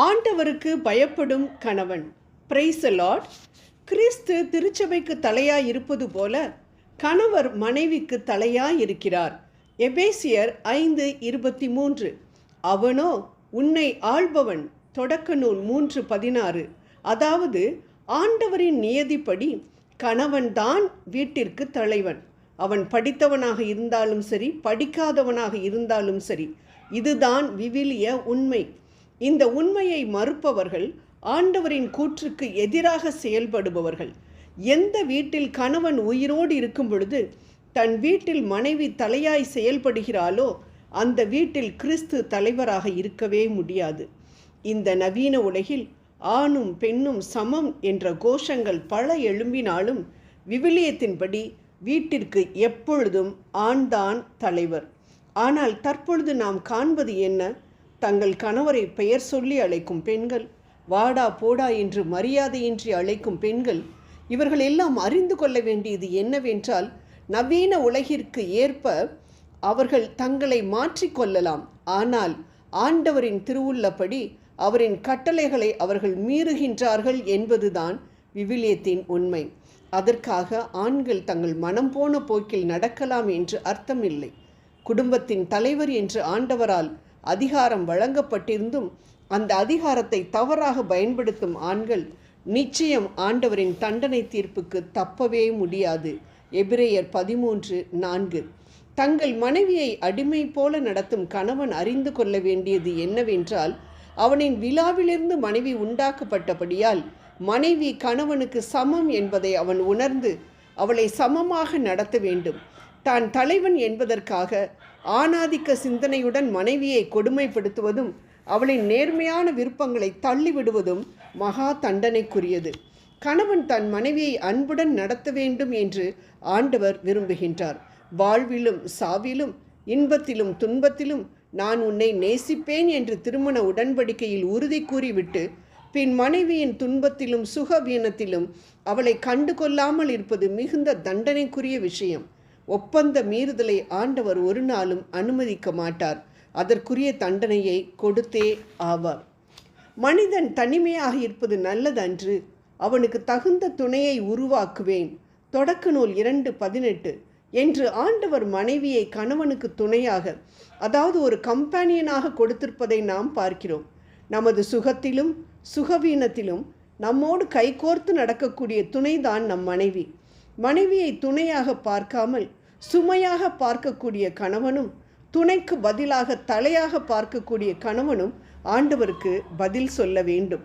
ஆண்டவருக்கு பயப்படும் கணவன். Praise the Lord. கிறிஸ்து திருச்சபைக்கு தலையாய் இருப்பது போல கணவர் மனைவிக்கு தலையாய் இருக்கிறார். எபேசியர் 5:23. அவனோ உன்னை ஆள்பவன். தொடக்க நூல் 3:16. அதாவது ஆண்டவரின் நியதிப்படி கணவன்தான் வீட்டிற்கு தலைவன். அவன் படித்தவனாக இருந்தாலும் சரி, படிக்காதவனாக இருந்தாலும் சரி, இதுதான் விவிலிய உண்மை. இந்த உண்மையை மறுப்பவர்கள் ஆண்டவரின் கூற்றுக்கு எதிராக செயல்படுபவர்கள். எந்த வீட்டில் கணவன் உயிரோடு இருக்கும் பொழுது தன் வீட்டில் மனைவி தலையாய் செயல்படுகிறாளோ அந்த வீட்டில் கிறிஸ்து தலைவராக இருக்கவே முடியாது. இந்த நவீன உலகில் ஆணும் பெண்ணும் சமம் என்ற கோஷங்கள் பல எழும்பினாலும் விவிலியத்தின்படி வீட்டிற்கு எப்பொழுதும் ஆண்தான் தலைவர். ஆனால் தற்பொழுது நாம் காண்பது என்ன? தங்கள் கணவரை பெயர் சொல்லி அழைக்கும் பெண்கள், வாடா போடா என்று மரியாதையின்றி அழைக்கும் பெண்கள். இவர்கள் எல்லாம் அறிந்து கொள்ள வேண்டியது என்னவென்றால், நவீன உலகிற்கு ஏற்ப அவர்கள் தங்களை மாற்றிக்கொள்ளலாம். ஆனால் ஆண்டவரின் திருவுள்ளப்படி அவரின் கட்டளைகளை அவர்கள் மீறுகின்றார்கள் என்பதுதான் விவிலியத்தின் உண்மை. அதற்காக ஆண்கள் தங்கள் மனம் போன போக்கில் நடக்கலாம் என்று அர்த்தமில்லை. குடும்பத்தின் தலைவர் என்று ஆண்டவரால் அதிகாரம் வழங்கப்பட்டிருந்தும் அந்த அதிகாரத்தை தவறாக பயன்படுத்தும் ஆண்கள் நிச்சயம் ஆண்டவரின் தண்டனை தீர்ப்புக்கு தப்பவே முடியாது. எபிரேயர் 13:4. தங்கள் மனைவியை அடிமை போல நடத்தும் கணவன் அறிந்து கொள்ள வேண்டியது என்னவென்றால், அவனின் விழாவிலிருந்து மனைவி உண்டாக்கப்பட்டபடியால் மனைவி கணவனுக்கு சமம் என்பதை அவன் உணர்ந்து அவளை சமமாக நடத்த வேண்டும். தான் தலைவன் என்பதற்காக ஆணாதிக்க சிந்தனையுடன் மனைவியை கொடுமைப்படுத்துவதும் அவளின் நேர்மையான விருப்பங்களை தள்ளிவிடுவதும் மகா தண்டனைக்குரியது. கணவன் தன் மனைவியை அன்புடன் நடத்த வேண்டும் என்று ஆண்டவர் விரும்புகின்றார். வாழ்விலும் சாவிலும் இன்பத்திலும் துன்பத்திலும் நான் உன்னை நேசிப்பேன் என்று திருமண உடன்படிக்கையில் உறுதி கூறிவிட்டு பின் மனைவியின் துன்பத்திலும் சுகவீனத்திலும் அவளை கண்டு கொள்ளாமல் இருப்பது மிகுந்த தண்டனைக்குரிய விஷயம். ஒப்பந்த மீறுதலை ஆண்டவர் ஒரு நாளும் அனுமதிக்க மாட்டார். அதற்குரிய தண்டனையை கொடுத்தே ஆவார். மனிதன் தனிமையாக இருப்பது நல்லதன்று. அவனுக்கு தகுந்த துணையை உருவாக்குவேன். தொடக்க நூல் 2:18 என்று ஆண்டவர் மனைவியை கணவனுக்கு துணையாக, அதாவது ஒரு கம்பானியனாக கொடுத்திருப்பதை நாம் பார்க்கிறோம். நமது சுகத்திலும் சுகவீனத்திலும் நம்மோடு கைகோர்த்து நடக்கக்கூடிய துணைதான் நம் மனைவி. மனைவியை துணையாக பார்க்காமல் சுமையாக பார்க்கக்கூடிய கணவனும், துணைக்கு பதிலாக தலையாக பார்க்கக்கூடிய கணவனும் ஆண்டவருக்கு பதில் சொல்ல வேண்டும்.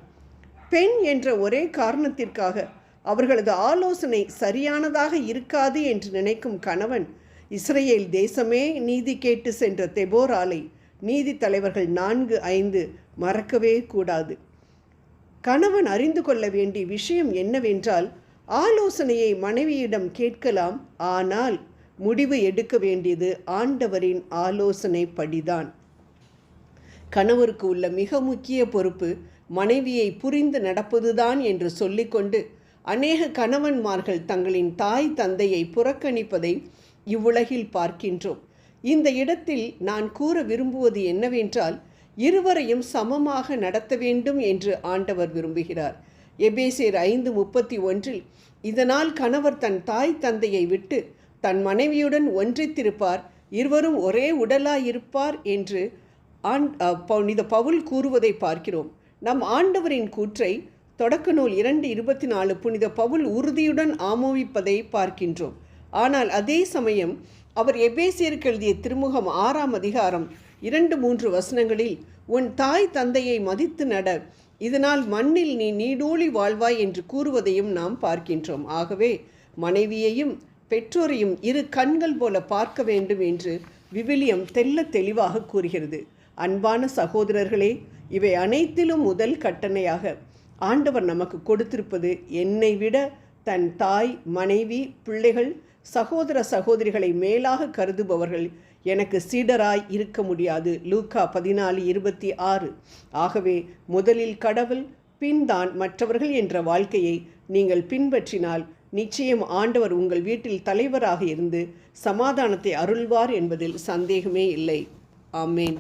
பெண் என்ற ஒரே காரணத்திற்காக அவர்களது ஆலோசனை சரியானதாக இருக்காது என்று நினைக்கும் கணவன், இஸ்ரேல் தேசமே நீதி கேட்டு சென்ற தெபோராலை நீதி தலைவர்கள் 4:5 மறக்கவே கூடாது. கணவன் அறிந்து கொள்ள வேண்டிய விஷயம் என்னவென்றால், ஆலோசனையை மனைவியிடம் கேட்கலாம், ஆனால் முடிவு எடுக்க வேண்டியது ஆண்டவரின் ஆலோசனை படிதான். கணவருக்கு உள்ள மிக முக்கிய பொறுப்பு மனைவியை புரிந்து நடப்பதுதான் என்று சொல்லிக்கொண்டு அநேக கணவன்மார்கள் தங்களின் தாய் தந்தையை புறக்கணிப்பதை இவ்வுலகில் பார்க்கின்றோம். இந்த இடத்தில் நான் கூற விரும்புவது என்னவென்றால், இருவரையும் சமமாக நடத்த வேண்டும் என்று ஆண்டவர் விரும்புகிறார். எபேசியர் 5:31 இதனால் கணவர் தன் தாய் தந்தையை விட்டு தன் மனைவியுடன் ஒன்றித்திருப்பார், இருவரும் ஒரே உடலாயிருப்பார் என்று புனித பவுல் கூறுவதை பார்க்கிறோம். நம் ஆண்டவரின் கூற்றை தொடக்க நூல் 2:24 புனித பவுல் உறுதியுடன் ஆமோதிப்பதை பார்க்கின்றோம். ஆனால் அதே சமயம் அவர் எபேசியருக்கு எழுதிய திருமுகம் 6ஆம் அதிகாரம் 2-3 வசனங்களில் உன் தாய் தந்தையை மதித்து நட, இதனால் மண்ணில் நீ நீடூழி வாழ்வாய் என்று கூறுவதையும் நாம் பார்க்கின்றோம். ஆகவே மனைவியையும் பெற்றோரையும் இரு கண்கள் போல பார்க்க வேண்டும் என்று விவிலியம் தெல்ல தெளிவாக கூறுகிறது. அன்பான சகோதரர்களே, இவை அனைத்திலும் முதல் கட்டளையாக ஆண்டவர் நமக்கு கொடுத்திருப்பது, என்னை விட தன் தாய், மனைவி, பிள்ளைகள், சகோதர சகோதரிகளை மேலாக கருதுபவர்கள் எனக்கு சீடராய் இருக்க முடியாது. லூக்கா 14:26. ஆகவே முதலில் கடவுள், பின் தான் மற்றவர்கள் என்ற வாழ்க்கையை நீங்கள் பின்பற்றினால் நிச்சயம் ஆண்டவர் உங்கள் வீட்டில் தலைவராக இருந்து சமாதானத்தை அருள்வார் என்பதில் சந்தேகமே இல்லை. ஆமேன்.